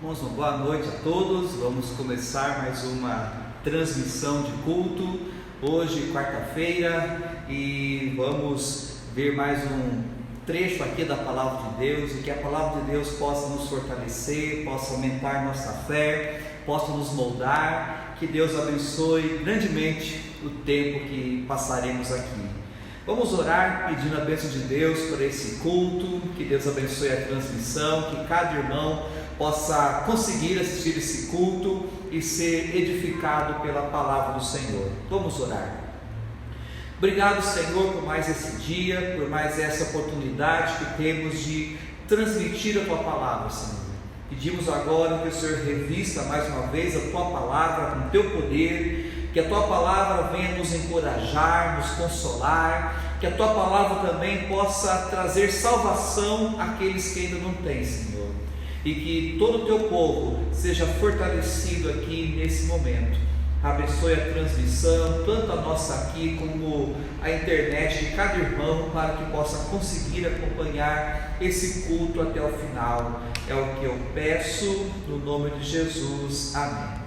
Irmãos, uma boa noite a todos. Vamos começar mais uma transmissão de culto, hoje quarta-feira, e vamos ver mais um trecho aqui da Palavra de Deus, e que a Palavra de Deus possa nos fortalecer, possa aumentar nossa fé, possa nos moldar. Que Deus abençoe grandemente o tempo que passaremos aqui. Vamos orar pedindo a bênção de Deus por esse culto, que Deus abençoe a transmissão, que cada irmão possa conseguir assistir esse culto e ser edificado pela palavra do Senhor. Vamos orar. Obrigado, Senhor, por mais esse dia, por mais essa oportunidade que temos de transmitir a Tua palavra, Senhor. Pedimos agora que o Senhor revista mais uma vez a Tua palavra com o Teu poder, que a Tua palavra venha nos encorajar, nos consolar, que a Tua palavra também possa trazer salvação àqueles que ainda não têm, Senhor. E que todo o Teu povo seja fortalecido aqui nesse momento. Abençoe a transmissão, tanto a nossa aqui como a internet de cada irmão, para que possa conseguir acompanhar esse culto até o final. É o que eu peço no nome de Jesus. Amém.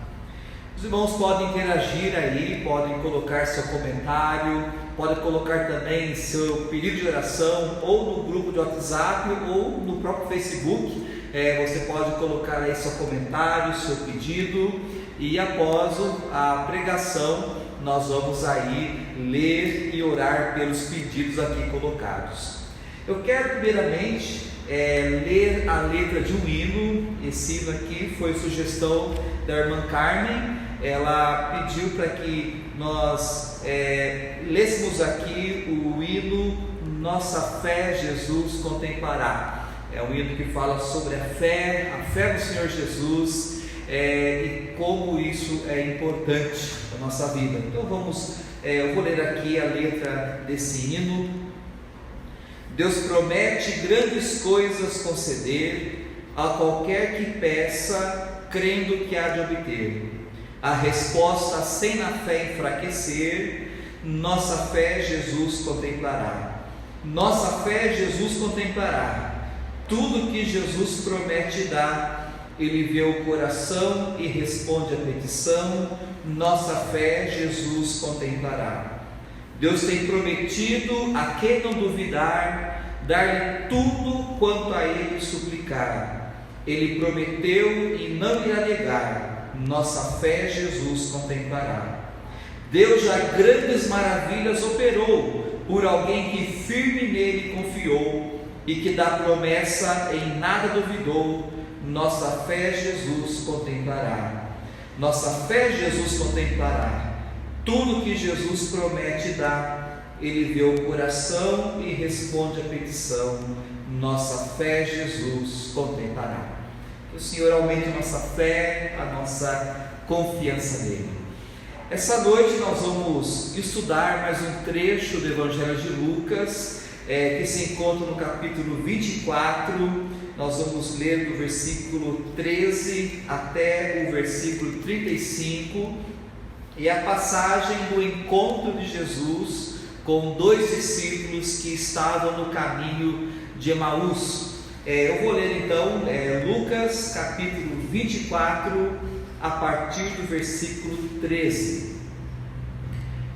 Os irmãos podem interagir aí, podem colocar seu comentário, podem colocar também seu pedido de oração, ou no grupo de WhatsApp, ou no próprio Facebook. Você pode colocar aí seu comentário, seu pedido, e após a pregação nós vamos aí ler e orar pelos pedidos aqui colocados. Eu quero primeiramente ler a letra de um hino. Esse hino aqui foi sugestão da irmã Carmen. Ela pediu para que nós lêssemos aqui o hino Nossa Fé Jesus Contemplará. É um hino que fala sobre a fé no Senhor Jesus, e como isso é importante na nossa vida. Então eu vou ler aqui a letra desse hino. Deus promete grandes coisas conceder a qualquer que peça, crendo que há de obter. A resposta sem na fé enfraquecer, nossa fé Jesus contemplará. Nossa fé Jesus contemplará. Tudo que Jesus promete dar, Ele vê o coração e responde a petição. Nossa fé Jesus contemplará. Deus tem prometido a quem não duvidar, dar-lhe tudo quanto a Ele suplicar. Ele prometeu e não irá negar. Nossa fé Jesus contemplará. Deus já grandes maravilhas operou por alguém que firme nele confiou, e que da promessa em nada duvidou. Nossa fé Jesus contemplará. Nossa fé Jesus contemplará. Tudo que Jesus promete dar, Ele vê o coração e responde a petição. Nossa fé Jesus contemplará. Que o Senhor aumente a nossa fé, a nossa confiança nele. Essa noite nós vamos estudar mais um trecho do Evangelho de Lucas, que se encontra no capítulo 24, nós vamos ler do versículo 13 até o versículo 35, e a passagem do encontro de Jesus com dois discípulos que estavam no caminho de Emaús. Eu vou ler então Lucas capítulo 24, a partir do versículo 13.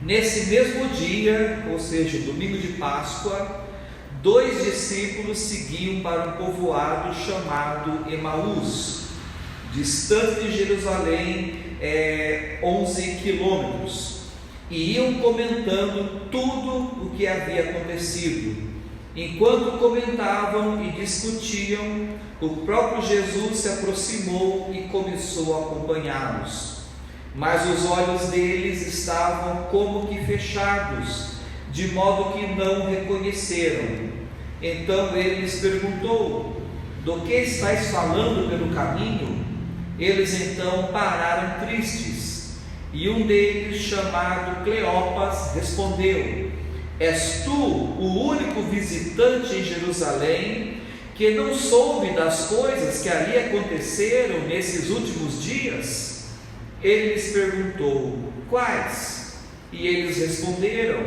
Nesse mesmo dia, ou seja, domingo de Páscoa, dois discípulos seguiam para um povoado chamado Emaús, distante de Jerusalém 11 quilômetros, e iam comentando tudo o que havia acontecido. Enquanto comentavam e discutiam, o próprio Jesus se aproximou e começou a acompanhá-los. Mas os olhos deles estavam como que fechados, de modo que não reconheceram. Então ele lhes perguntou: do que estáis falando pelo caminho? Eles então pararam tristes, e um deles, chamado Cleopas, respondeu: és tu o único visitante em Jerusalém que não soube das coisas que ali aconteceram nesses últimos dias? Ele lhes perguntou: quais? E eles responderam: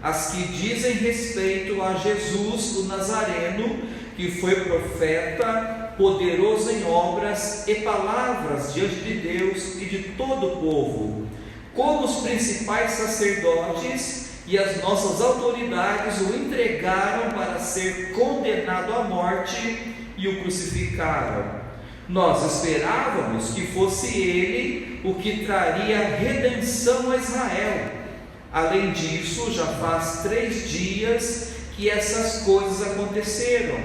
as que dizem respeito a Jesus o Nazareno, que foi profeta, poderoso em obras e palavras diante de Deus e de todo o povo, como os principais sacerdotes e as nossas autoridades o entregaram para ser condenado à morte e o crucificaram. Nós esperávamos que fosse ele o que traria redenção a Israel. Além disso, já faz 3 dias que essas coisas aconteceram.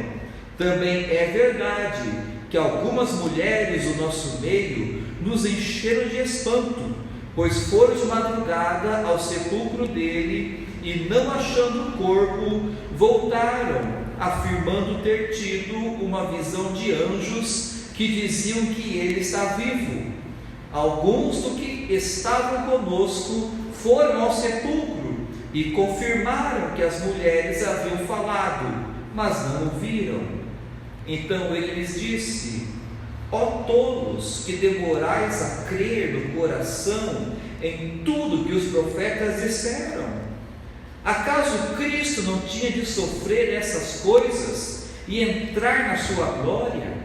Também é verdade que algumas mulheres do nosso meio nos encheram de espanto, pois foram de madrugada ao sepulcro dele e, não achando o corpo, voltaram, afirmando ter tido uma visão de anjos que diziam que ele está vivo. Alguns do que estavam conosco foram ao sepulcro e confirmaram que as mulheres haviam falado, mas não o viram. Então ele lhes disse: ó tolos, que demorais a crer no coração em tudo que os profetas disseram. Acaso Cristo não tinha de sofrer essas coisas e entrar na sua glória?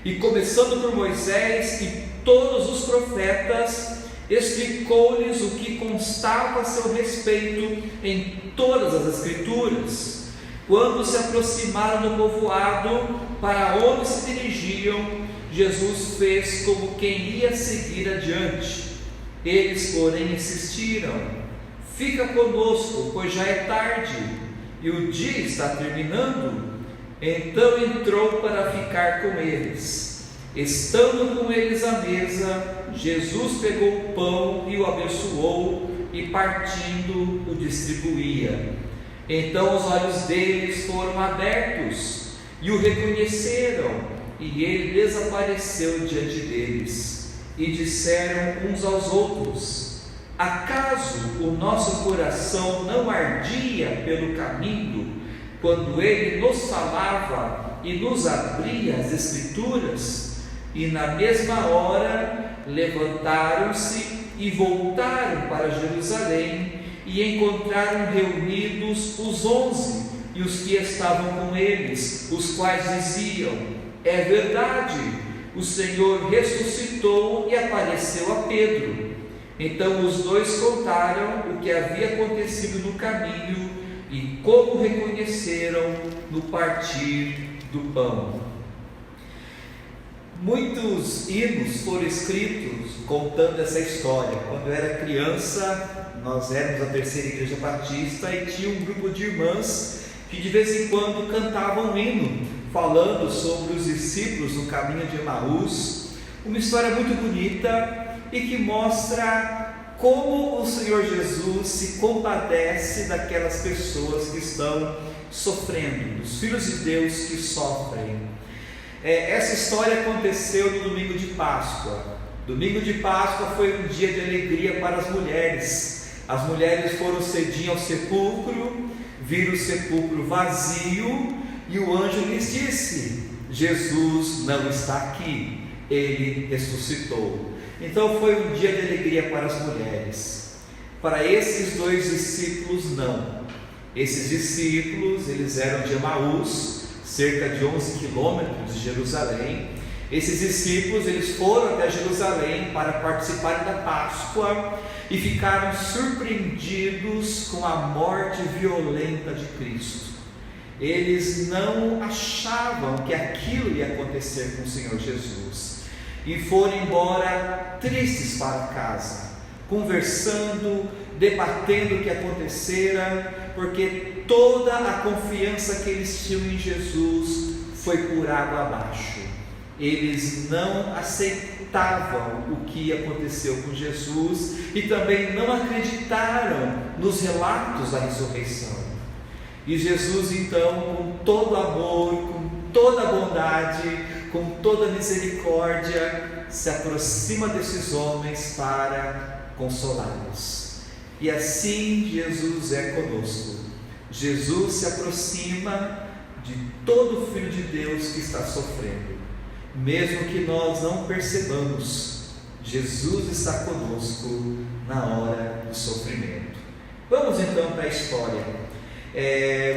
E começando por Moisés e todos os profetas, explicou-lhes o que constava a seu respeito em todas as Escrituras. Quando se aproximaram do povoado para onde se dirigiam, Jesus fez como quem ia seguir adiante. Eles, porém, insistiram: fica conosco, pois já é tarde e o dia está terminando. Então entrou para ficar com eles. Estando com eles à mesa, Jesus pegou o pão e o abençoou, e partindo o distribuía. Então os olhos deles foram abertos e o reconheceram, e ele desapareceu diante deles. E disseram uns aos outros: acaso o nosso coração não ardia pelo caminho, quando ele nos falava e nos abria as Escrituras? E na mesma hora levantaram-se e voltaram para Jerusalém, e encontraram reunidos os 11 e os que estavam com eles, os quais diziam: é verdade, o Senhor ressuscitou e apareceu a Pedro. Então os dois contaram o que havia acontecido no caminho e como reconheceram no partir do pão. Muitos hinos foram escritos contando essa história. Quando eu era criança, nós éramos a Terceira Igreja Batista e tinha um grupo de irmãs que de vez em quando cantavam um hino falando sobre os discípulos no caminho de Emaús. Uma história muito bonita e que mostra como o Senhor Jesus se compadece daquelas pessoas que estão sofrendo, dos filhos de Deus que sofrem. Essa história aconteceu no domingo de Páscoa. Domingo de Páscoa foi um dia de alegria para as mulheres. As mulheres foram cedinho ao sepulcro, viram o sepulcro vazio, e o anjo lhes disse: Jesus não está aqui, ele ressuscitou. Então foi um dia de alegria para as mulheres. Para esses 2 discípulos não. Esses discípulos, eles eram de Emaús, cerca de 11 quilômetros de Jerusalém. Esses discípulos, eles foram até Jerusalém para participarem da Páscoa e ficaram surpreendidos com a morte violenta de Cristo. Eles não achavam que aquilo ia acontecer com o Senhor Jesus e foram embora tristes para casa, conversando, debatendo o que acontecera, porque toda a confiança que eles tinham em Jesus foi por água abaixo. Eles não aceitavam o que aconteceu com Jesus e também não acreditaram nos relatos da ressurreição. E Jesus, então, com todo amor, com toda bondade, com toda misericórdia, se aproxima desses homens para consolá-los. E assim Jesus é conosco. Jesus se aproxima de todo filho de Deus que está sofrendo. Mesmo que nós não percebamos, Jesus está conosco na hora do sofrimento. Vamos então para a história.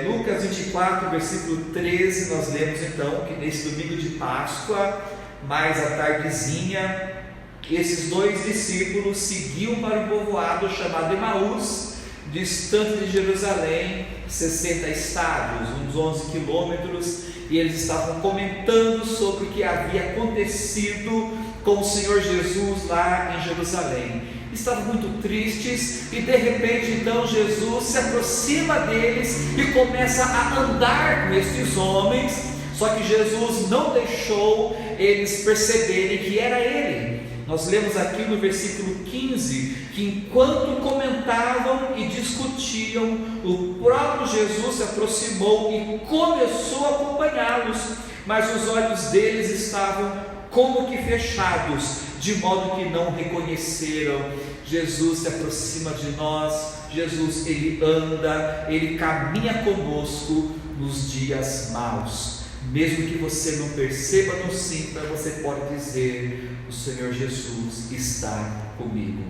Lucas 24, versículo 13, nós lemos então que nesse domingo de Páscoa, mais à tardezinha, esses dois discípulos seguiam para um povoado chamado Emaús, distante de Jerusalém, 60 estádios, uns 11 quilômetros, e eles estavam comentando sobre o que havia acontecido com o Senhor Jesus lá em Jerusalém. Estavam muito tristes, e de repente então Jesus se aproxima deles e começa a andar com estes homens, só que Jesus não deixou eles perceberem que era ele. Nós lemos aqui no versículo 15, que enquanto comentavam e discutiam, o próprio Jesus se aproximou e começou a acompanhá-los, mas os olhos deles estavam como que fechados, de modo que não reconheceram. Jesus se aproxima de nós, Jesus ele anda, ele caminha conosco nos dias maus. Mesmo que você não perceba, não sinta, você pode dizer: o Senhor Jesus está comigo.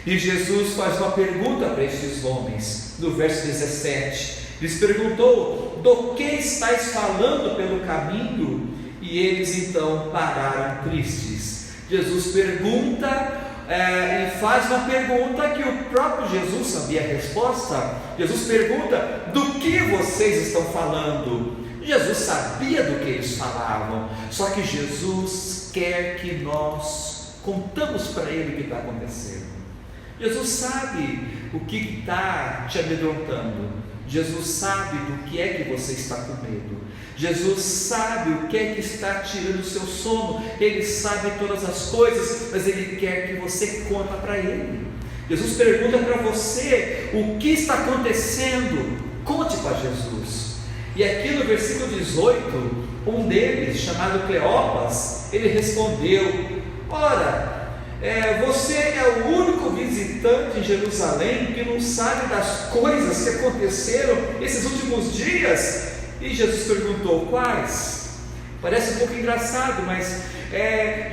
E Jesus faz uma pergunta para estes homens, no verso 17, lhes perguntou: do que estáis falando pelo caminho? E eles então pararam tristes. Jesus pergunta, e faz uma pergunta que o próprio Jesus sabia a resposta. Jesus pergunta: do que vocês estão falando? Jesus sabia do que eles falavam, só que Jesus quer que nós contamos para Ele o que está acontecendo. Jesus sabe o que está te amedrontando, Jesus sabe do que é que você está com medo, Jesus sabe o que é que está tirando o seu sono, Ele sabe todas as coisas, mas Ele quer que você conta para Ele. Jesus pergunta para você: o que está acontecendo? Conte para Jesus. E aqui no versículo 18, um deles, chamado Cleopas, ele respondeu: ora, você é o único visitante em Jerusalém que não sabe das coisas que aconteceram esses últimos dias? E Jesus perguntou: quais? Parece um pouco engraçado, mas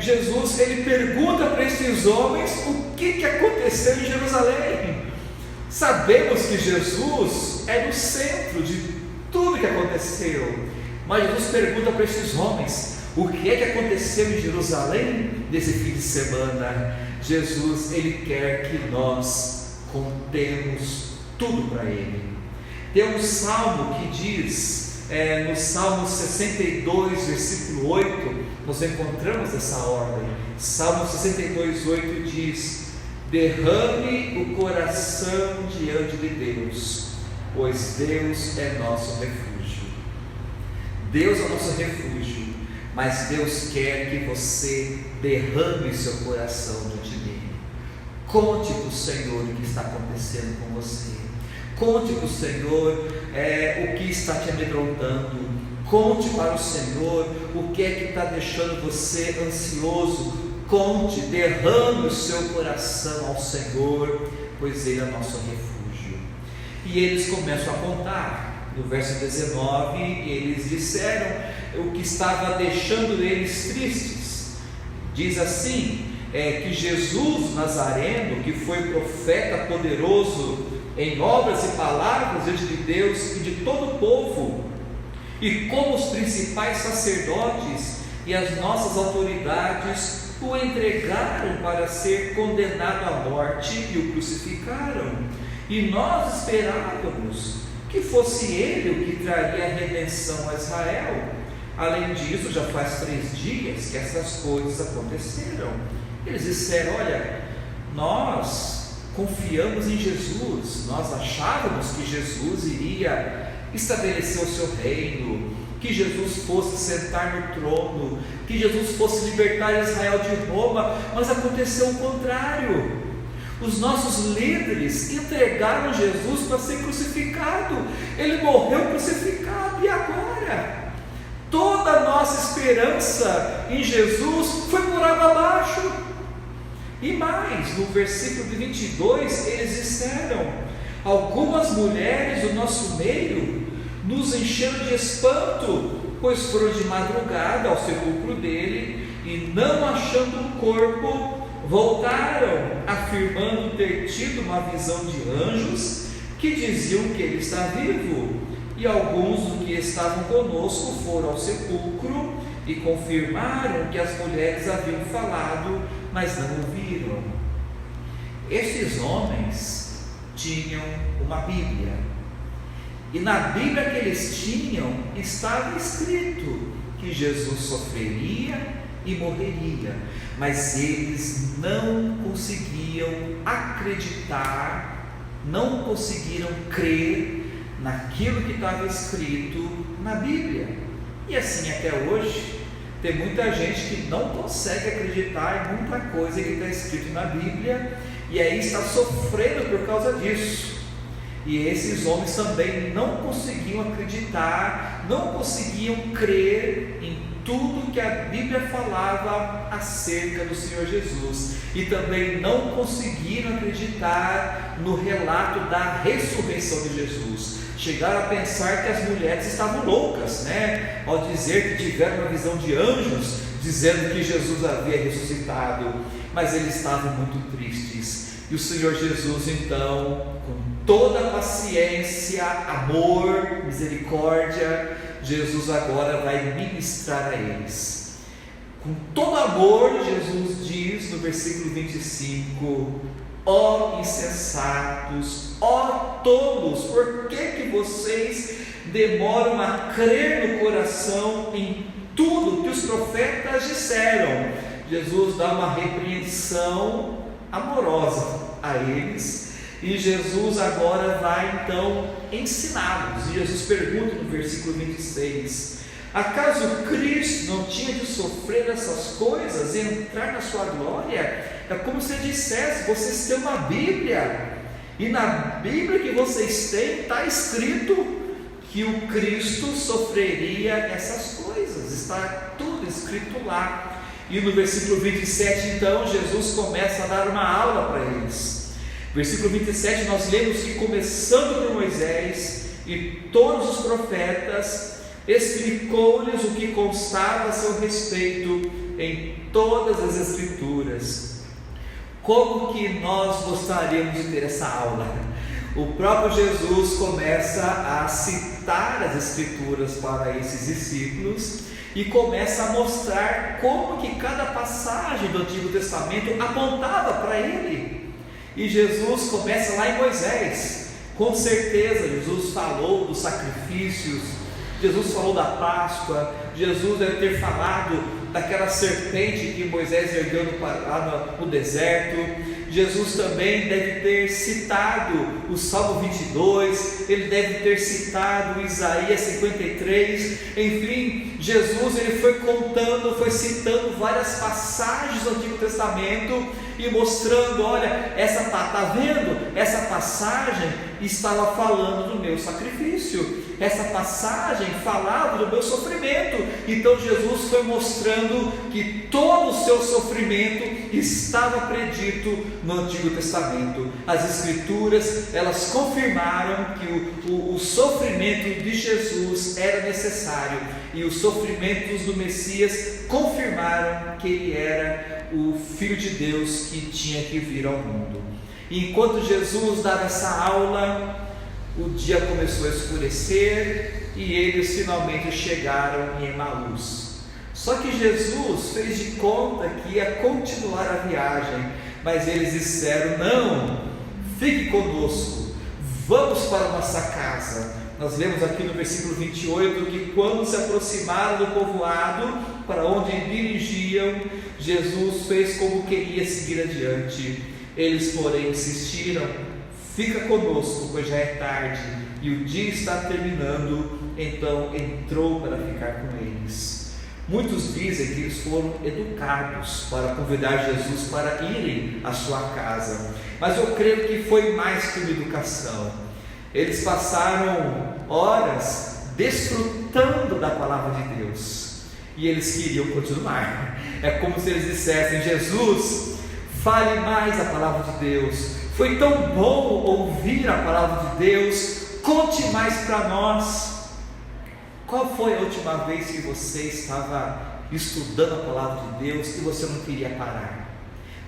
Jesus ele pergunta para esses homens o que aconteceu em Jerusalém. Sabemos que Jesus é no centro de tudo que aconteceu, mas Jesus pergunta para esses homens: o que é que aconteceu em Jerusalém nesse fim de semana? Jesus ele quer que nós contemos tudo para Ele. Tem um salmo que diz, no Salmo 62, versículo 8, nós encontramos essa ordem. Salmo 62, 8 diz: derrame o coração diante de Deus, pois Deus é nosso refúgio. Deus é o nosso refúgio, mas Deus quer que você derrame seu coração diante dele. Conte para o Senhor o que está acontecendo com você. Conte para o Senhor o que está te amedrontando. Conte para o Senhor o que é que está deixando você ansioso. Conte, derrame o seu coração ao Senhor, pois Ele é nosso refúgio. E eles começam a contar. No verso 19, eles disseram o que estava deixando eles tristes. Diz assim, que Jesus Nazareno, que foi profeta poderoso em obras e palavras diante de Deus e de todo o povo, e como os principais sacerdotes e as nossas autoridades o entregaram para ser condenado à morte e o crucificaram, e nós esperávamos que fosse ele o que traria a redenção a Israel. Além disso, já faz 3 dias que essas coisas aconteceram. Eles disseram: olha, nós confiamos em Jesus, nós achávamos que Jesus iria estabelecer o seu reino, que Jesus fosse sentar no trono, que Jesus fosse libertar Israel de Roma, mas aconteceu o contrário. Os nossos líderes entregaram Jesus para ser crucificado. Ele morreu crucificado, e agora? Toda a nossa esperança em Jesus foi por água abaixo. E mais, no versículo 22, eles disseram: algumas mulheres do nosso meio nos encheram de espanto, pois foram de madrugada ao sepulcro dele, e não achando o corpo, voltaram, afirmando ter tido uma visão de anjos que diziam que ele está vivo. E alguns dos que estavam conosco foram ao sepulcro e confirmaram que as mulheres haviam falado, mas não ouviram. Estes homens tinham uma Bíblia, e na Bíblia que eles tinham estava escrito que Jesus sofreria e morreria, mas eles não conseguiam acreditar, não conseguiram crer naquilo que estava escrito na Bíblia. E assim até hoje tem muita gente que não consegue acreditar em muita coisa que está escrito na Bíblia, e aí está sofrendo por causa disso. E esses homens também não conseguiam acreditar, não conseguiam crer em tudo que a Bíblia falava acerca do Senhor Jesus, e também não conseguiram acreditar no relato da ressurreição de Jesus. Chegaram a pensar que as mulheres estavam loucas, ao dizer que tiveram uma visão de anjos dizendo que Jesus havia ressuscitado, mas eles estavam muito tristes. E o Senhor Jesus, então, com toda a paciência, amor, misericórdia, Jesus agora vai ministrar a eles. Com todo amor, Jesus diz no versículo 25: ó insensatos, ó tolos, por que vocês demoram a crer no coração em tudo que os profetas disseram? Jesus dá uma repreensão amorosa a eles, e Jesus agora vai então ensiná-los. E Jesus pergunta no versículo 26: acaso Cristo não tinha de sofrer essas coisas e entrar na sua glória? É como se ele dissesse: vocês têm uma Bíblia, e na Bíblia que vocês têm está escrito que o Cristo sofreria essas coisas, está tudo escrito lá. E no versículo 27 então Jesus começa a dar uma aula para eles. Versículo 27 nós lemos que, começando por Moisés e todos os profetas, explicou-lhes o que constava a seu respeito em todas as Escrituras. Como que nós gostaríamos de ter essa aula? O próprio Jesus começa a citar as Escrituras para esses discípulos e começa a mostrar como que cada passagem do Antigo Testamento apontava para ele. E Jesus começa lá em Moisés. Com certeza Jesus falou dos sacrifícios, Jesus falou da Páscoa, Jesus deve ter falado daquela serpente que Moisés ergueu lá no deserto. Jesus também deve ter citado o Salmo 22, ele deve ter citado Isaías 53, enfim, Jesus ele foi citando várias passagens do Antigo Testamento e mostrando: olha, está vendo? Essa passagem estava falando do meu sacrifício, essa passagem falava do meu sofrimento. Então Jesus foi mostrando que todo o seu sofrimento estava predito no Antigo Testamento. As Escrituras, elas confirmaram que o sofrimento de Jesus era necessário, e os sofrimentos do Messias confirmaram que ele era o Filho de Deus que tinha que vir ao mundo. E enquanto Jesus dava essa aula, o dia começou a escurecer e eles finalmente chegaram em Emaús. Só que Jesus fez de conta que ia continuar a viagem, mas eles disseram: não, fique conosco, vamos para a nossa casa. Nós lemos aqui no versículo 28 que quando se aproximaram do povoado para onde dirigiam, Jesus fez como queria seguir adiante. Eles, porém, insistiram: fica conosco, pois já é tarde e o dia está terminando. Então entrou para ficar com eles. Muitos dizem que eles foram educados para convidar Jesus para irem à sua casa, mas eu creio que foi mais que uma educação. Eles passaram horas desfrutando da palavra de Deus e eles queriam continuar. É como se eles dissessem: Jesus, fale mais a palavra de Deus, foi tão bom ouvir a palavra de Deus, conte mais para nós. Qual foi a última vez que você estava estudando a palavra de Deus e você não queria parar?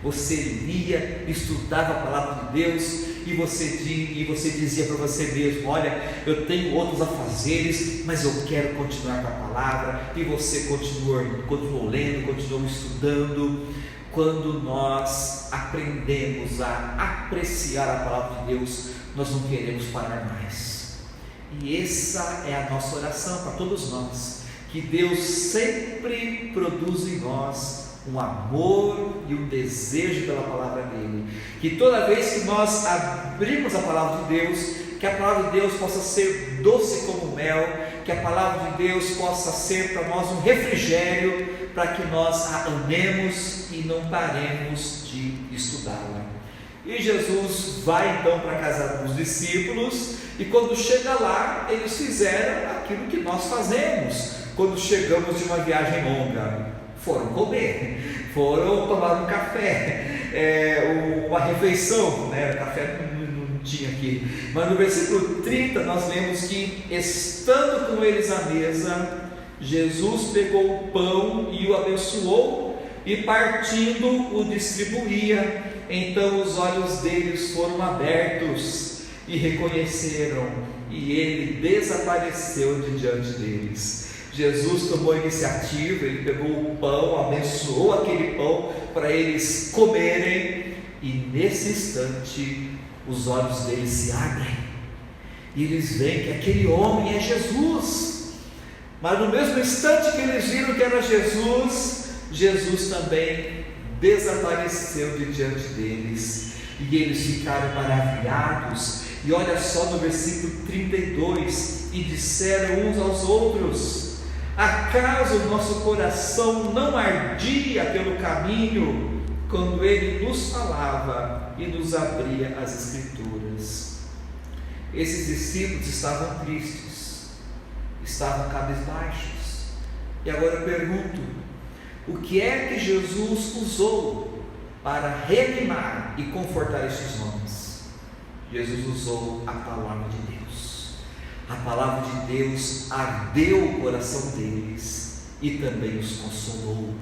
Você lia, estudava a palavra de Deus e você dizia para você mesmo: olha, eu tenho outros afazeres, mas eu quero continuar com a palavra, e você continuou lendo, continuou estudando. Quando nós aprendemos a apreciar a palavra de Deus, nós não queremos parar mais. E essa é a nossa oração para todos nós, que Deus sempre produza em nós um amor e um desejo pela palavra dele, que toda vez que nós abrimos a palavra de Deus, que a palavra de Deus possa ser doce como mel, que a palavra de Deus possa ser para nós um refrigério, para que nós a amemos e não paremos de estudá-la. E Jesus vai então para a casa dos discípulos, e quando chega lá, eles fizeram aquilo que nós fazemos quando chegamos de uma viagem longa: foram comer, foram tomar um café, uma refeição, né? Café não tinha aqui, mas no versículo 30 nós lemos que, estando com eles à mesa, Jesus pegou o pão e o abençoou, e partindo o distribuía. Então os olhos deles foram abertos e reconheceram, e ele desapareceu de diante deles. Jesus tomou a iniciativa, ele pegou o pão, abençoou aquele pão para eles comerem, e nesse instante os olhos deles se abrem, e eles veem que aquele homem é Jesus. Mas no mesmo instante que eles viram que era Jesus, Jesus também desapareceu de diante deles, e eles ficaram maravilhados. E olha só no versículo 32: e disseram uns aos outros: acaso o nosso coração não ardia pelo caminho, quando ele nos falava e nos abria as Escrituras? Esses discípulos estavam tristes, estavam cabisbaixos. E agora eu pergunto: o que é que Jesus usou para reanimar e confortar estes homens? Jesus usou a palavra de Deus. A palavra de Deus ardeu o coração deles e também os consolou,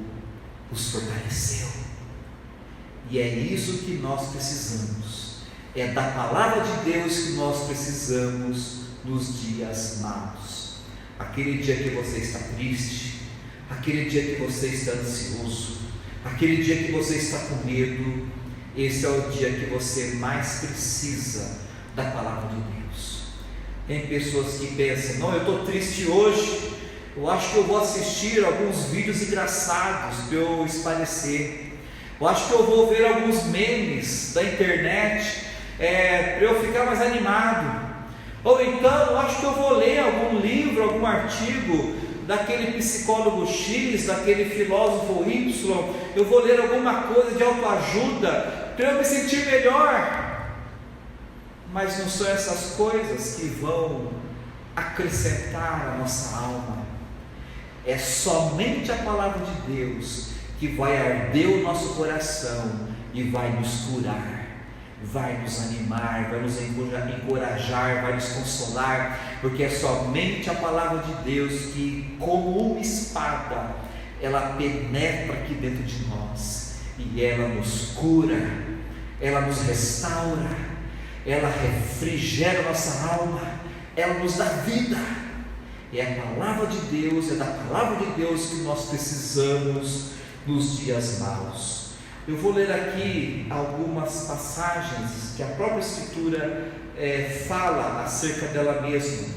os fortaleceu. E é isso que nós precisamos. É da palavra de Deus que nós precisamos nos dias maus. Aquele dia que você está triste, aquele dia que você está ansioso, aquele dia que você está com medo, esse é o dia que você mais precisa da palavra de Deus. Tem pessoas que pensam: não, eu estou triste hoje, eu acho que eu vou assistir alguns vídeos engraçados para eu espairecer, eu acho que eu vou ver alguns memes da internet para eu ficar mais animado, ou então eu acho que eu vou ler algum livro, algum artigo daquele psicólogo X, daquele filósofo Y, eu vou ler alguma coisa de autoajuda para eu me sentir melhor. Mas não são essas coisas que vão acrescentar a nossa alma. É somente a palavra de Deus que vai arder o nosso coração e vai nos curar, vai nos animar, vai nos encorajar, vai nos consolar, porque é somente a palavra de Deus que, como uma espada, ela penetra aqui dentro de nós, e ela nos cura, ela nos restaura, ela refrigera nossa alma, ela nos dá vida. É a palavra de Deus, é da palavra de Deus que nós precisamos nos dias maus. Eu vou ler aqui algumas passagens que a própria Escritura fala acerca dela mesma.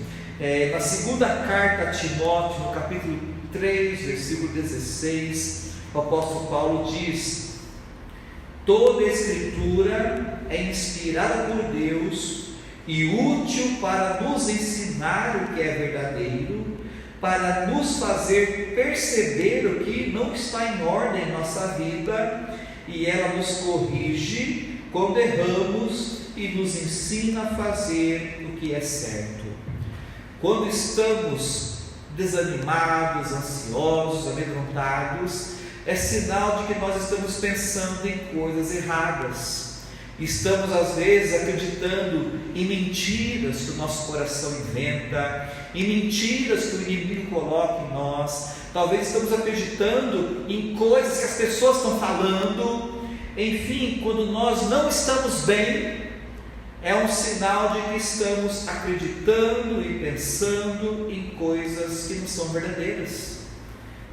Na segunda carta a Timóteo, no capítulo 3, versículo 16, o apóstolo Paulo diz: toda a Escritura é inspirada por Deus e útil para nos ensinar o que é verdadeiro, para nos fazer perceber o que não está em ordem em nossa vida, e ela nos corrige quando erramos e nos ensina a fazer o que é certo. Quando estamos desanimados, ansiosos, amedrontados, é sinal de que nós estamos pensando em coisas erradas. Estamos às vezes acreditando em mentiras que o nosso coração inventa, em mentiras que o inimigo coloca em nós. Talvez estamos acreditando em coisas que as pessoas estão falando. Enfim, quando nós não estamos bem, é um sinal de que estamos acreditando e pensando em coisas que não são verdadeiras.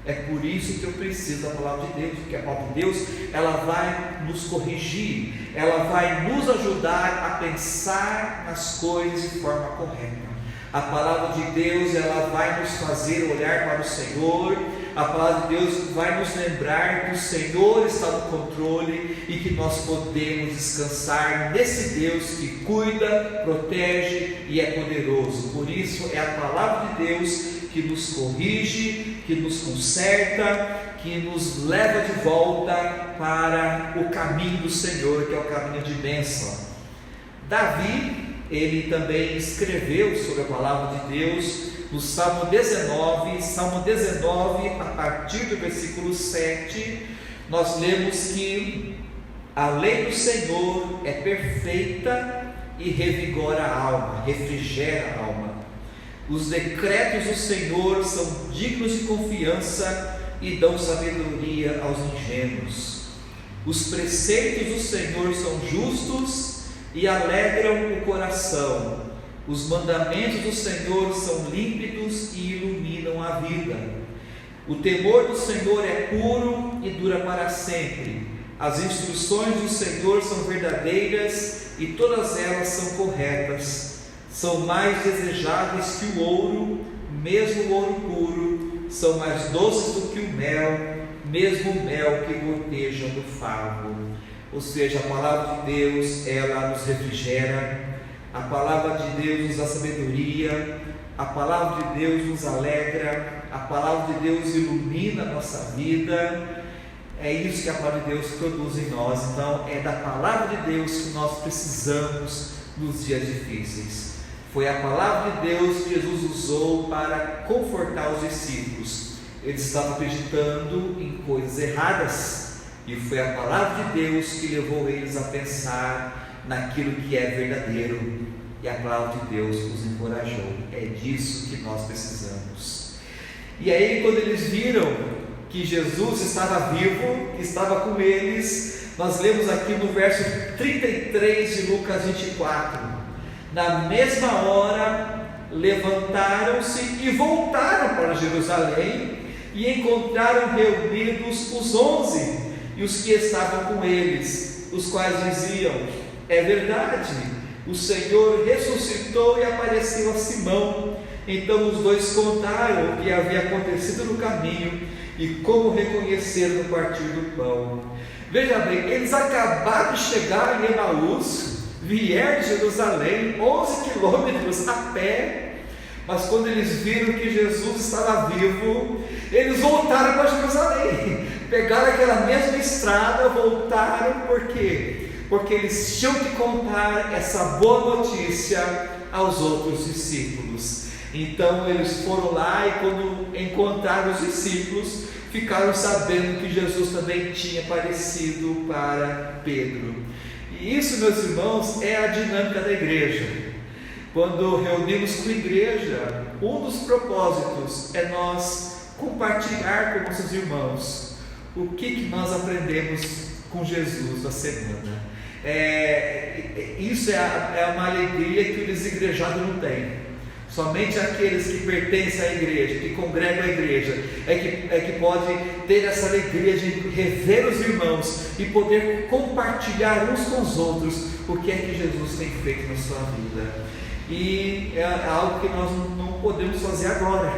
É por isso que eu preciso da palavra de Deus, porque a palavra de Deus, ela vai nos corrigir, ela vai nos ajudar a pensar nas coisas de forma correta. A palavra de Deus, ela vai nos fazer olhar para o Senhor. A palavra de Deus vai nos lembrar que o Senhor está no controle e que nós podemos descansar nesse Deus que cuida, protege e é poderoso. Por isso é a palavra de Deus que nos corrige, que nos conserta, que nos leva de volta para o caminho do Senhor, que é o caminho de bênção. Davi, ele também escreveu sobre a palavra de Deus no Salmo 19, a partir do versículo 7, nós lemos que a lei do Senhor é perfeita e revigora a alma, refrigera a alma. Os decretos do Senhor são dignos de confiança e dão sabedoria aos ingênuos. Os preceitos do Senhor são justos e alegram o coração. Os mandamentos do Senhor são límpidos e iluminam a vida. O temor do Senhor é puro e dura para sempre. As instruções do Senhor são verdadeiras e todas elas são corretas. São mais desejáveis que o ouro, mesmo o ouro puro. São mais doces do que o mel, mesmo o mel que goteja do favo. Ou seja, a palavra de Deus, ela nos refrigera. A palavra de Deus nos dá sabedoria, a palavra de Deus nos alegra, a palavra de Deus ilumina a nossa vida. É isso que a palavra de Deus produz em nós. Então é da palavra de Deus que nós precisamos nos dias difíceis. Foi a palavra de Deus que Jesus usou para confortar os discípulos. Eles estavam acreditando em coisas erradas, e foi a palavra de Deus que levou eles a pensar naquilo que é verdadeiro, e a palavra de Deus os encorajou. É disso que nós precisamos. E aí, quando eles viram que Jesus estava vivo, que estava com eles, nós lemos aqui no verso 33 de Lucas 24: na mesma hora levantaram-se e voltaram para Jerusalém, e encontraram reunidos os 11 e os que estavam com eles, os quais diziam: é verdade, o Senhor ressuscitou e apareceu a Simão. Então os dois contaram o que havia acontecido no caminho e como reconheceram no partir do pão. Veja bem, eles acabaram de chegar em Emaús, vieram de Jerusalém, 11 quilômetros a pé, mas quando eles viram que Jesus estava vivo, eles voltaram para Jerusalém, pegaram aquela mesma estrada, voltaram. Por quê? Porque eles tinham que contar essa boa notícia aos outros discípulos. Então eles foram lá, e quando encontraram os discípulos, ficaram sabendo que Jesus também tinha aparecido para Pedro. E isso, meus irmãos, é a dinâmica da igreja. Quando reunimos com a igreja, um dos propósitos é nós compartilhar com nossos irmãos o que nós aprendemos com Jesus na semana. Isso é uma alegria que o desigrejado não tem. Somente aqueles que pertencem à igreja, que congregam a igreja, é que pode ter essa alegria de rever os irmãos e poder compartilhar uns com os outros o que é que Jesus tem feito na sua vida. E é algo que nós não podemos fazer agora,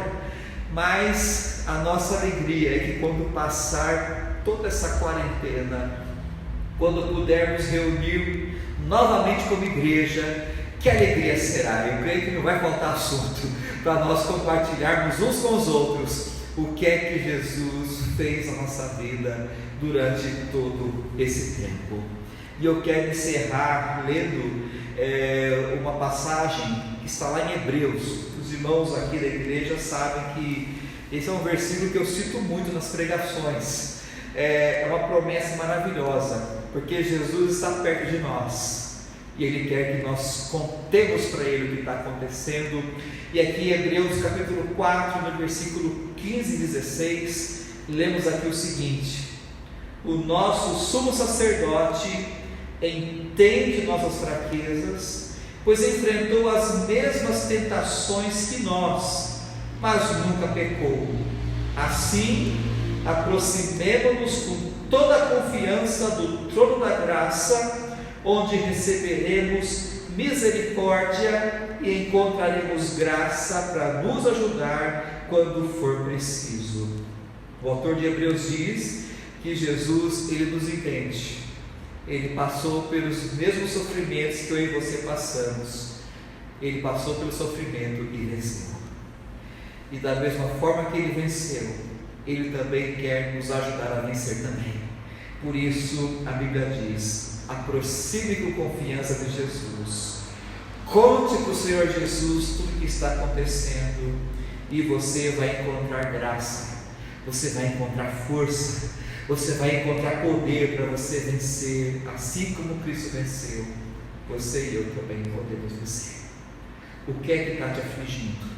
mas a nossa alegria é que quando passar toda essa quarentena, quando pudermos reunir novamente como igreja, que alegria será. Eu creio que não vai faltar assunto para nós compartilharmos uns com os outros o que é que Jesus fez na nossa vida durante todo esse tempo. E eu quero encerrar lendo uma passagem que está lá em Hebreus. Os irmãos aqui da igreja sabem que esse é um versículo que eu cito muito nas pregações. É uma promessa maravilhosa, porque Jesus está perto de nós e Ele quer que nós contemos para Ele o que está acontecendo. E aqui em Hebreus capítulo 4, no versículo 15 e 16, lemos aqui o seguinte: o nosso sumo sacerdote entende nossas fraquezas, pois enfrentou as mesmas tentações que nós, mas nunca pecou. Assim, aproximemo-nos com toda a confiança do trono da graça, onde receberemos misericórdia e encontraremos graça para nos ajudar quando for preciso. O autor de Hebreus diz que Jesus, ele nos entende. Ele passou pelos mesmos sofrimentos que eu e você passamos. Ele passou pelo sofrimento e venceu. E da mesma forma que ele venceu, ele também quer nos ajudar a vencer também. Por isso a Bíblia diz: aproxime com confiança de Jesus, conte para o Senhor Jesus tudo o que está acontecendo, e você vai encontrar graça, você vai encontrar força, você vai encontrar poder para você vencer, assim como Cristo venceu. Você e eu também podemos vencer. O que é que está te afligindo?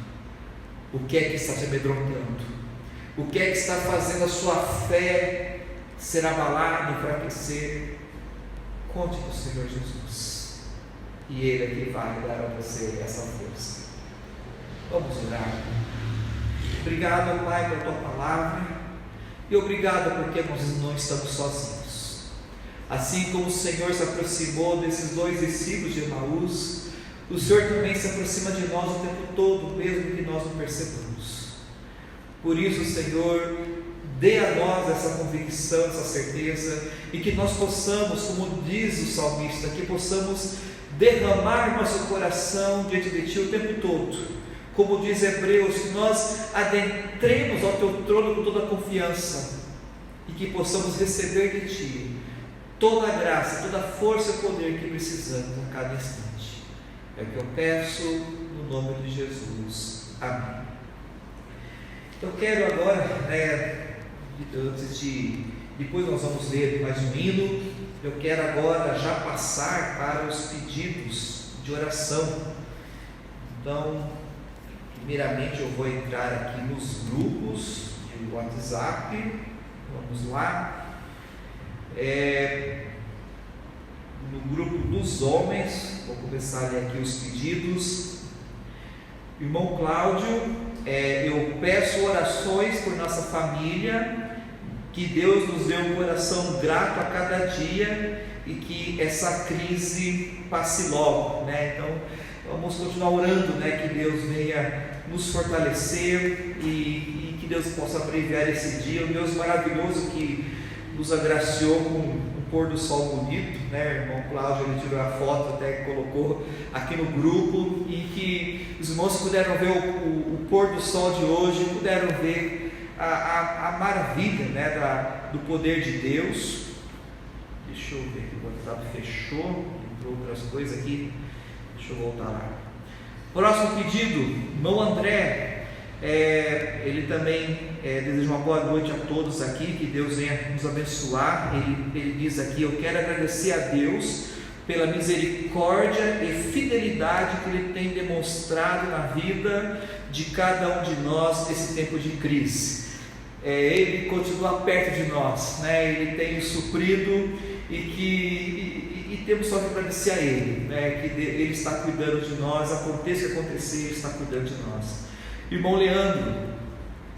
O que é que está te amedrontando? O que é que está fazendo a sua fé ser abalada, enfraquecer? Conte com o Senhor Jesus, e Ele é que vai dar a você essa força. Vamos orar. Obrigado, Pai, pela Tua palavra, e obrigado porque nós não estamos sozinhos. Assim como o Senhor se aproximou desses 2 discípulos de Emaús, o Senhor também se aproxima de nós o tempo todo, mesmo que nós não percebamos. Por isso, Senhor, dê a nós essa convicção, essa certeza, e que nós possamos, como diz o salmista, que possamos derramar nosso coração diante de Ti o tempo todo. Como diz Hebreus, que nós adentremos ao Teu trono com toda a confiança, e que possamos receber de Ti toda a graça, toda a força e poder que precisamos a cada instante. É o que eu peço no nome de Jesus. Amém. Eu quero agora, depois nós vamos ler mais um hino. Eu quero agora já passar para os pedidos de oração. Então, primeiramente eu vou entrar aqui nos grupos de WhatsApp. Vamos lá. No grupo dos homens, vou começar a ler aqui os pedidos. Irmão Cláudio, eu peço orações por nossa família, que Deus nos dê um coração grato a cada dia e que essa crise passe logo, né? Então vamos continuar orando, né? Que Deus venha nos fortalecer e que Deus possa abreviar esse dia, um Deus maravilhoso que nos agraciou com um pôr do sol bonito, né? O irmão Cláudio, ele tirou a foto, até colocou aqui no grupo, e que os irmãos puderam ver o pôr do sol de hoje, puderam ver a maravilha, né? do poder de Deus. Deixa eu ver aqui, o WhatsApp fechou, entrou outras coisas aqui, deixa eu voltar lá. Próximo pedido, irmão André, ele também deseja uma boa noite a todos aqui, que Deus venha nos abençoar. Ele diz aqui: eu quero agradecer a Deus pela misericórdia e fidelidade que Ele tem demonstrado na vida de cada um de nós nesse tempo de crise. Ele continua perto de nós, né? Ele tem suprido e temos só que agradecer a Ele, né? Que Ele está cuidando de nós, aconteça o que acontecer, Ele está cuidando de nós. Irmão Leandro,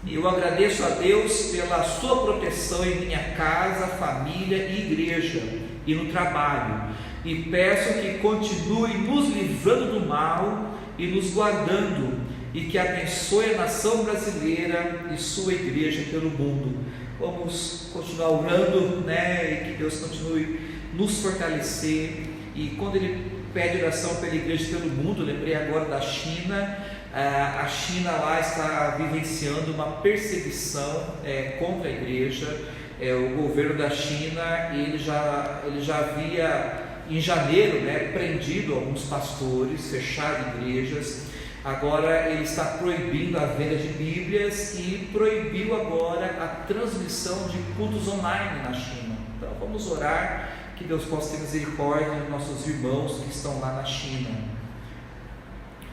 eu agradeço a Deus pela sua proteção em minha casa, família e igreja e no trabalho, e peço que continue nos livrando do mal e nos guardando, e que abençoe a nação brasileira e sua igreja pelo mundo. Vamos continuar orando, né? E que Deus continue nos fortalecer. E quando Ele pede oração pela igreja e pelo mundo, lembrei agora da China. A China lá está vivenciando uma perseguição contra a igreja. O governo da China, ele já havia em janeiro, né, prendido alguns pastores, fechado igrejas. Agora ele está proibindo a venda de Bíblias e proibiu agora a transmissão de cultos online na China. Então vamos orar que Deus possa ter misericórdia dos nossos irmãos que estão lá na China.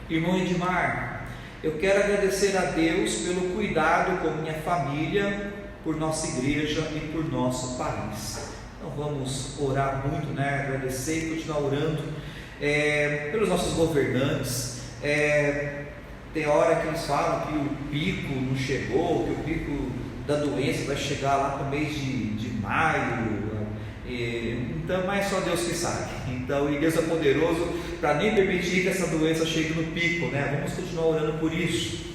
Irmão Edmar, eu quero agradecer a Deus pelo cuidado com minha família, por nossa igreja e por nosso país. Então vamos orar muito, né? Agradecer e continuar orando pelos nossos governantes. Tem hora que eles falam que o pico não chegou, que o pico da doença vai chegar lá para o mês de maio, então, mas só Deus que sabe. Então, e Deus é poderoso para nem permitir que essa doença chegue no pico, né? Vamos continuar orando por isso.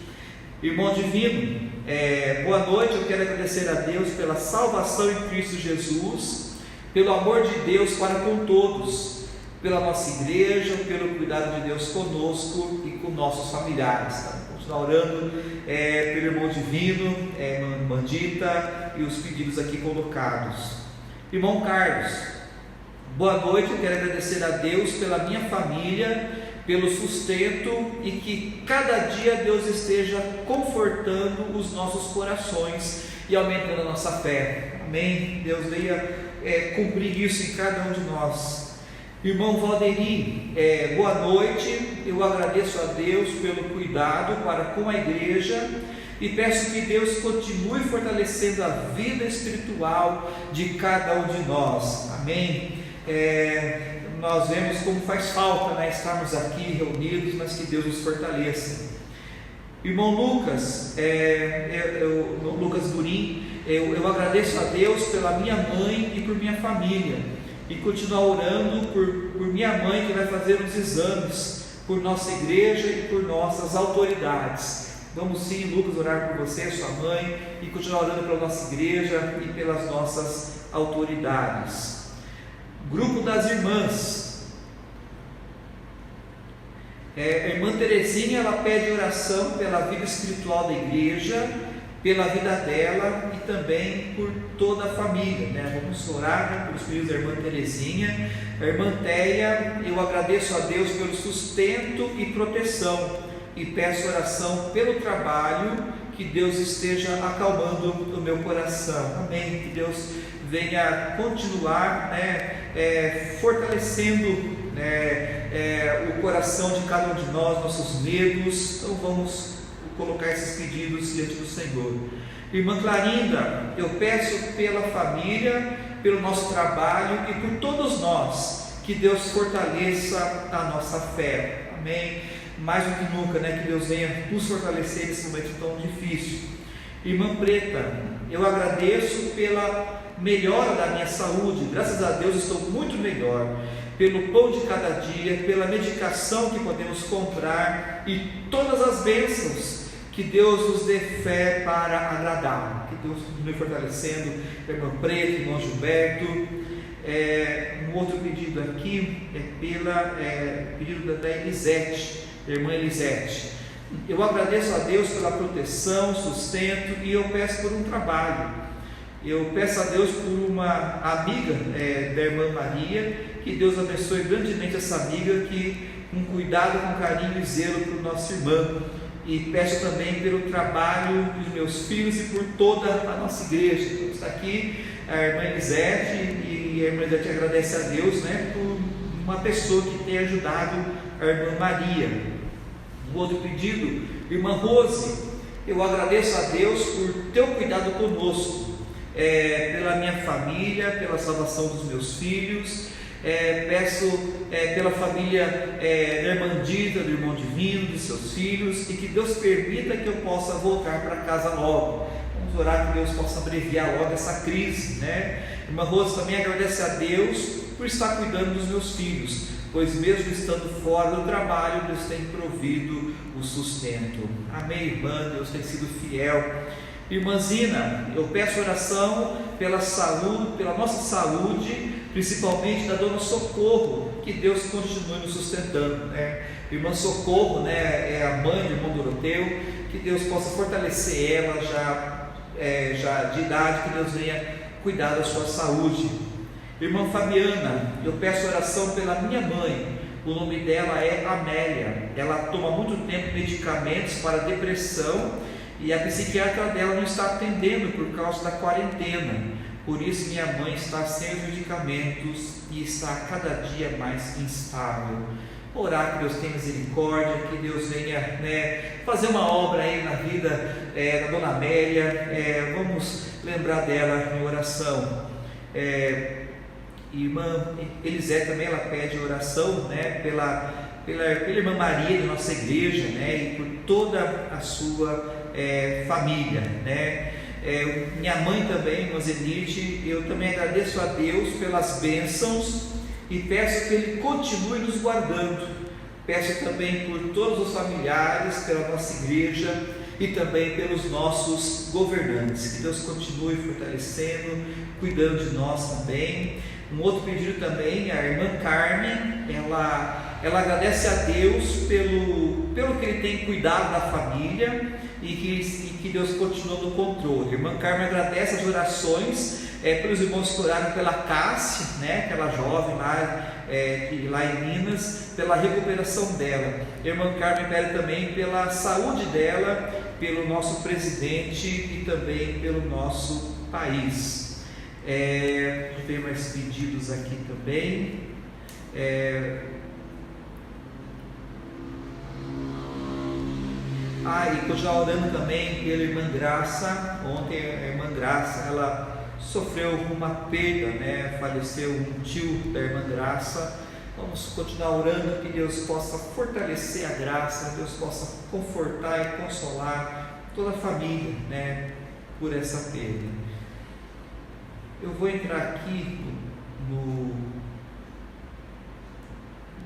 Irmão divino, boa noite. Eu quero agradecer a Deus pela salvação em Cristo Jesus, pelo amor de Deus para com todos, pela nossa igreja, pelo cuidado de Deus conosco e com nossos familiares. Tá? Vamos continuar orando pelo irmão divino, irmã Dita, e os pedidos aqui colocados. Irmão Carlos, boa noite. Eu quero agradecer a Deus pela minha família, pelo sustento, e que cada dia Deus esteja confortando os nossos corações e aumentando a nossa fé. Amém. Deus venha cumprir isso em cada um de nós. Irmão Valderi, boa noite. Eu agradeço a Deus pelo cuidado para com a igreja e peço que Deus continue fortalecendo a vida espiritual de cada um de nós. Amém. Nós vemos como faz falta, né, estarmos aqui reunidos, mas que Deus nos fortaleça. Irmão Lucas, Lucas Durim, eu agradeço a Deus pela minha mãe e por minha família, e continuar orando por minha mãe que vai fazer os exames, por nossa igreja e por nossas autoridades. Vamos sim, Lucas, orar por você, sua mãe, e continuar orando pela nossa igreja e pelas nossas autoridades. Grupo das irmãs, a irmã Terezinha, ela pede oração pela vida espiritual da igreja, pela vida dela e também por toda a família, né? Vamos orar pelos filhos da irmã Terezinha. A irmã Teia, eu agradeço a Deus pelo sustento e proteção e peço oração pelo trabalho, que Deus esteja acalmando o meu coração. Amém. Que Deus venha continuar, fortalecendo o coração de cada um de nós, nossos medos. Então vamos colocar esses pedidos diante do Senhor. Irmã Clarinda, eu peço pela família, pelo nosso trabalho e por todos nós, que Deus fortaleça a nossa fé. Amém. Mais do que nunca, que Deus venha nos fortalecer nesse momento tão difícil. Irmã Preta, eu agradeço pela melhora da minha saúde, graças a Deus estou muito melhor, pelo pão de cada dia, pela medicação que podemos comprar e todas as bênçãos, que Deus nos dê fé para agradar, que Deus continue fortalecendo. Irmã Preta, irmão Gilberto. Um outro pedido aqui pedido da Elisete, irmã Elisete. Eu agradeço a Deus pela proteção, sustento, e eu peço por um trabalho. Eu peço a Deus por uma amiga da irmã Maria, que Deus abençoe grandemente essa amiga, que com cuidado, com carinho e zelo para o nosso irmão. E peço também pelo trabalho dos meus filhos e por toda a nossa igreja. Então, está aqui a irmã Elisete, e a irmã Elisete agradece a Deus, por uma pessoa que tem ajudado a irmã Maria. Um outro pedido, irmã Rose, eu agradeço a Deus por teu cuidado conosco, pela minha família, pela salvação dos meus filhos. Peço pela família da irmã Dita, do irmão divino, de seus filhos, e que Deus permita que eu possa voltar para casa logo. Vamos orar que Deus possa abreviar logo essa crise, Irmã Rose também agradece a Deus por estar cuidando dos meus filhos, pois mesmo estando fora do trabalho, Deus tem provido o sustento. Amém, irmã, Deus tem sido fiel. Irmãzina, eu peço oração pela saúde, pela nossa saúde, principalmente da dona Socorro, que Deus continue nos sustentando, Irmã Socorro, é a mãe do irmão Doroteu, que Deus possa fortalecer ela já de idade, que Deus venha cuidar da sua saúde. Irmã Fabiana, eu peço oração pela minha mãe. O nome dela é Amélia. Ela toma muito tempo medicamentos para depressão, e a psiquiatra dela não está atendendo por causa da quarentena. Por isso minha mãe está sem os medicamentos e está cada dia mais instável. Orar que Deus tenha misericórdia, que Deus venha fazer uma obra aí na vida da dona Amélia. Vamos lembrar dela em oração. Irmã Elisé também, ela pede oração, né, pela irmã Maria de nossa igreja, né, e por toda a sua família, né. Minha mãe também, irmã Zenite, eu também agradeço a Deus pelas bênçãos e peço que Ele continue nos guardando. Peço também por todos os familiares, pela nossa igreja e também pelos nossos governantes. Que Deus continue fortalecendo, cuidando de nós também. Um outro pedido também, a irmã Carmen, ela agradece a Deus pelo que Ele tem cuidado da família e que Deus continua no controle. A irmã Carmen agradece as orações pelos irmãos que oraram pela Cássia, né, aquela jovem lá em Minas, pela recuperação dela. A irmã Carmen pede também pela saúde dela, pelo nosso presidente e também pelo nosso país. Tem mais pedidos aqui também. E continuar orando também pela irmã Graça. Ontem a irmã Graça, ela sofreu uma perda, né? Faleceu um tio da irmã Graça. Vamos continuar orando que Deus possa fortalecer a Graça, Deus possa confortar e consolar toda a família, né, por essa perda. Eu vou entrar aqui no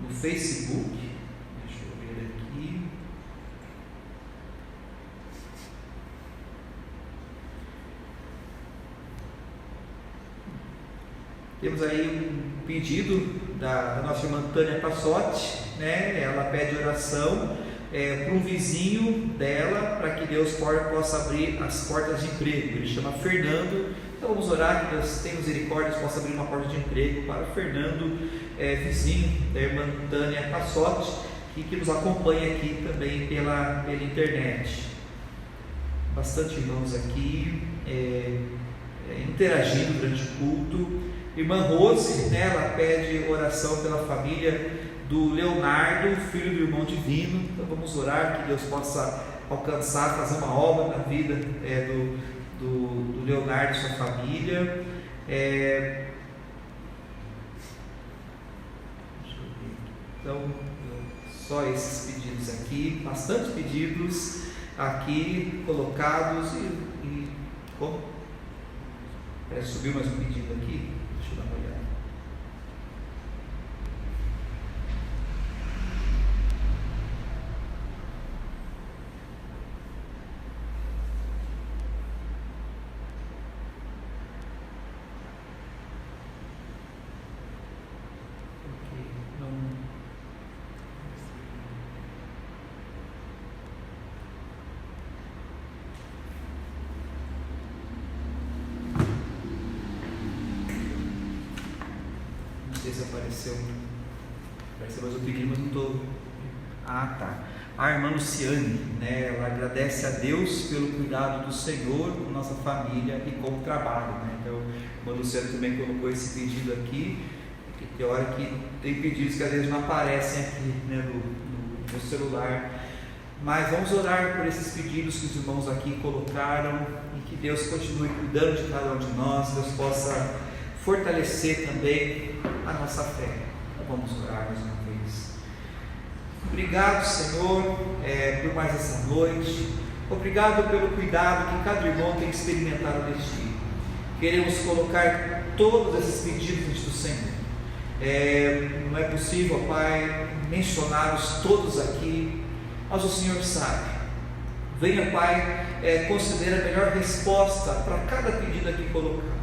Facebook. Deixa eu ver aqui. Temos aí um pedido da nossa irmã Tânia Passotti, né? Ela pede oração para um vizinho dela, para que Deus possa abrir as portas de emprego. Ele chama Fernando. Então vamos orar que Deus tenha misericórdia, possa abrir uma porta de emprego para Fernando, vizinho da irmã Tânia Passotti, e que nos acompanha aqui também pela internet. Bastante irmãos aqui interagindo durante o culto. Irmã Rose, né, ela pede oração pela família do Leonardo, filho do irmão divino. Então vamos orar que Deus possa alcançar, fazer uma obra na vida do Leonardo e sua família. Então, só esses pedidos aqui, bastante pedidos aqui colocados subiu mais um pedido aqui, deixa eu dar uma olhada. Apareceu mais um pedido, mas não estou. Tá. A irmã Luciane, né, ela agradece a Deus pelo cuidado do Senhor com nossa família e com o trabalho, né? Então, a irmã Luciane também colocou esse pedido aqui, que tem hora que tem pedidos que às vezes não aparecem aqui, né, no celular. Mas vamos orar por esses pedidos que os irmãos aqui colocaram e que Deus continue cuidando de cada um de nós, Deus possa fortalecer também a nossa fé. Então vamos orar mais uma vez. Obrigado, Senhor, por mais essa noite. Obrigado pelo cuidado que cada irmão tem experimentado de Ti. Queremos colocar todos esses pedidos diante do Senhor. Não é possível, Pai, mencioná-los todos aqui, mas o Senhor sabe. Venha, Pai, conceder a melhor resposta para cada pedido aqui colocado,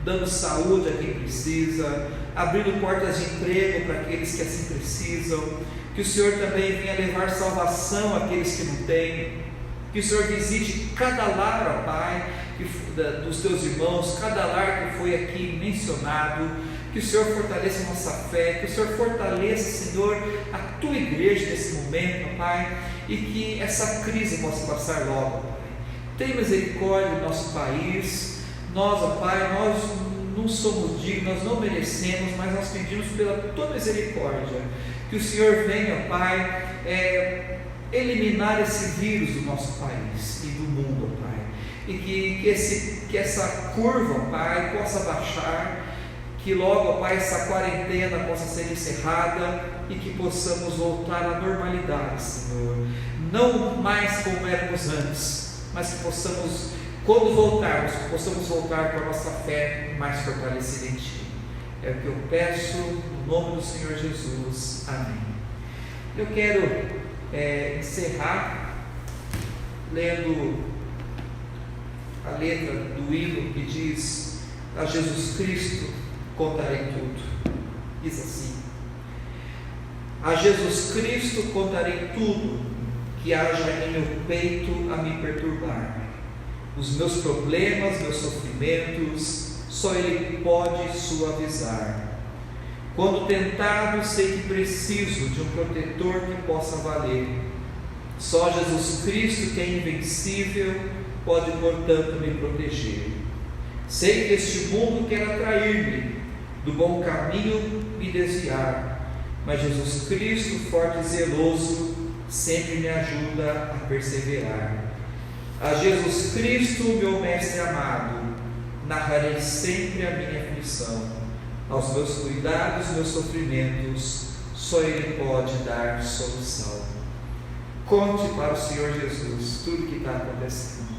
dando saúde a quem precisa, abrindo portas de emprego para aqueles que assim precisam, que o Senhor também venha levar salvação àqueles que não têm, que o Senhor visite cada lar, ó Pai, dos teus irmãos, cada lar que foi aqui mencionado, que o Senhor fortaleça a nossa fé, que o Senhor fortaleça, Senhor, a tua igreja nesse momento, ó Pai, e que essa crise possa passar logo, Pai. Tenha misericórdia do nosso país. Nós, ó Pai, nós não somos dignos, nós não merecemos, mas nós pedimos pela tua misericórdia, que o Senhor venha, ó Pai, eliminar esse vírus do nosso país e do mundo, ó Pai, e que essa curva, ó Pai, possa baixar, que logo, ó Pai, essa quarentena possa ser encerrada e que possamos voltar à normalidade, Senhor. Não mais como éramos antes, mas que possamos, quando voltarmos, possamos voltar com a nossa fé mais fortalecida em Ti. É o que eu peço, no nome do Senhor Jesus. Amém. Eu quero encerrar lendo a letra do hino que diz: a Jesus Cristo contarei tudo. Diz assim: a Jesus Cristo contarei tudo que haja em meu peito a me perturbar. Os meus problemas, meus sofrimentos, só Ele pode suavizar. Quando tentado, sei que preciso de um protetor que possa valer. Só Jesus Cristo, que é invencível, pode, portanto, me proteger. Sei que este mundo quer atrair-me, do bom caminho me desviar, mas Jesus Cristo, forte e zeloso, sempre me ajuda a perseverar. A Jesus Cristo, meu Mestre amado, narrarei sempre a minha aflição. Aos meus cuidados, meus sofrimentos, só Ele pode dar solução. Conte para o Senhor Jesus tudo o que está acontecendo.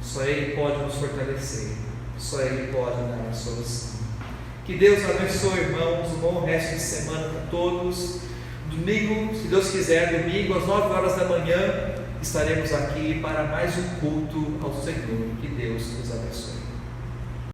Só Ele pode nos fortalecer. Só Ele pode dar a solução. Que Deus abençoe, irmãos. Um bom resto de semana para todos. Domingo, se Deus quiser, domingo às 9 horas da manhã, estaremos aqui para mais um culto ao Senhor. Que Deus nos abençoe.